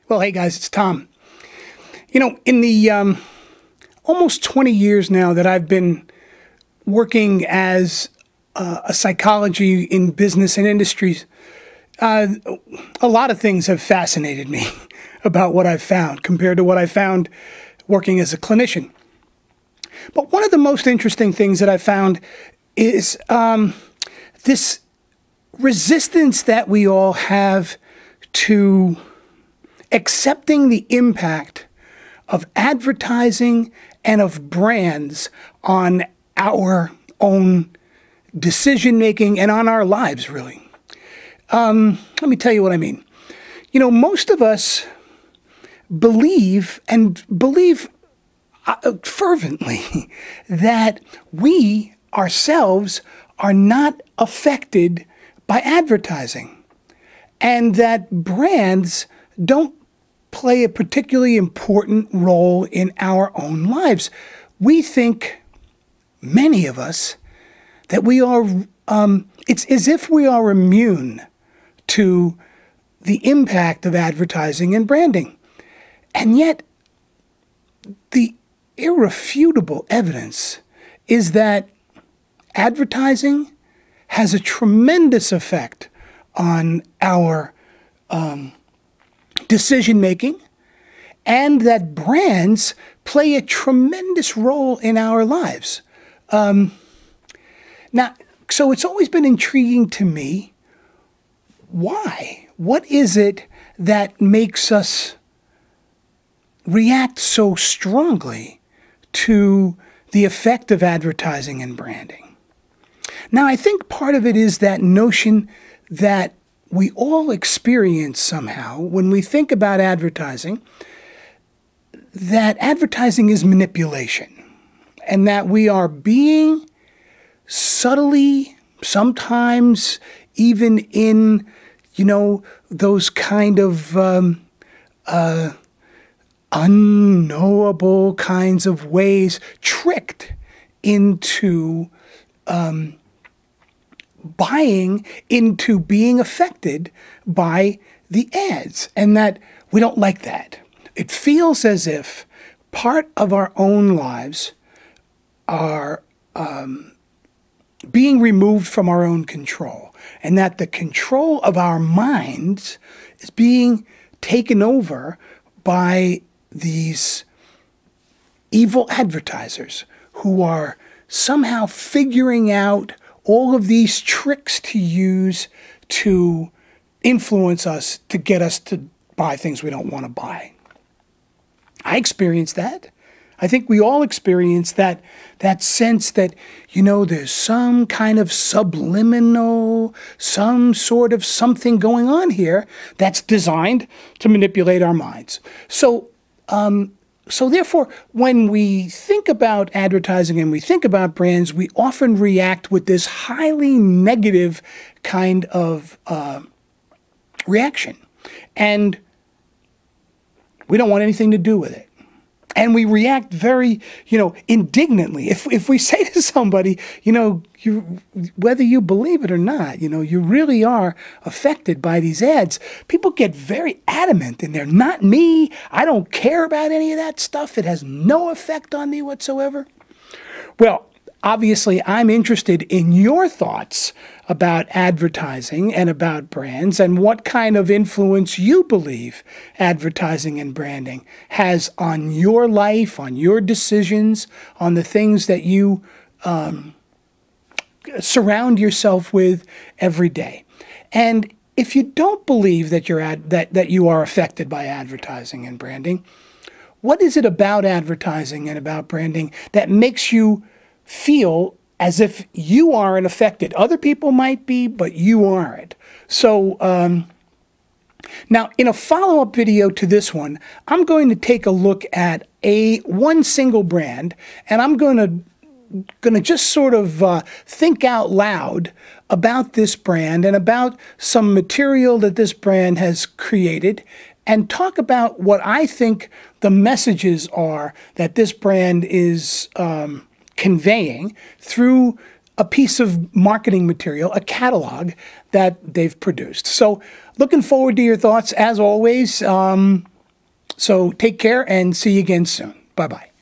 Well, hey guys, it's Tom. In the almost 20 years now that I've been working as a psychology in business and industries, a lot of things have fascinated me about what I've found compared to what I found working as a clinician. But one of the most interesting things that I found is this resistance that we all have to accepting the impact of advertising and of brands on our own decision-making and on our lives, really. Let me tell you what I mean. Most of us believe fervently that we ourselves are not affected by advertising and that brands don't play a particularly important role in our own lives. We think, many of us, that we are, it's as if we are immune to the impact of advertising and branding. And yet, the irrefutable evidence is that advertising has a tremendous effect on our decision-making, and that brands play a tremendous role in our lives. So it's always been intriguing to me, why? What is it that makes us react so strongly to the effect of advertising and branding? Now, I think part of it is that notion that we all experience somehow when we think about advertising, that advertising is manipulation, and that we are being subtly, sometimes even in, those kind of unknowable kinds of ways, tricked into buying into being affected by the ads, and that we don't like that. It feels as if part of our own lives are being removed from our own control, and that the control of our minds is being taken over by these evil advertisers who are somehow figuring out all of these tricks to use to influence us, to get us to buy things we don't want to buy. I experienced that. I think we all experience that sense that, there's some kind of subliminal, some sort of something going on here that's designed to manipulate our minds. So therefore, when we think about advertising and we think about brands, we often react with this highly negative kind of reaction. And we don't want anything to do with it. And we react very, indignantly. If we say to somebody, whether you believe it or not, you really are affected by these ads, people get very adamant in there. Not me. I don't care about any of that stuff. It has no effect on me whatsoever. Well, obviously, I'm interested in your thoughts about advertising and about brands and what kind of influence you believe advertising and branding has on your life, on your decisions, on the things that you surround yourself with every day. And if you don't believe that that you are affected by advertising and branding, what is it about advertising and about branding that makes you feel as if you aren't affected? Other people might be, but you aren't. So now, in a follow-up video to this one, I'm going to take a look at one single brand, and I'm going to just sort of think out loud about this brand and about some material that this brand has created, and talk about what I think the messages are that this brand is conveying through a piece of marketing material, a catalog that they've produced. So looking forward to your thoughts. As always, So take care and see you again soon. Bye-bye.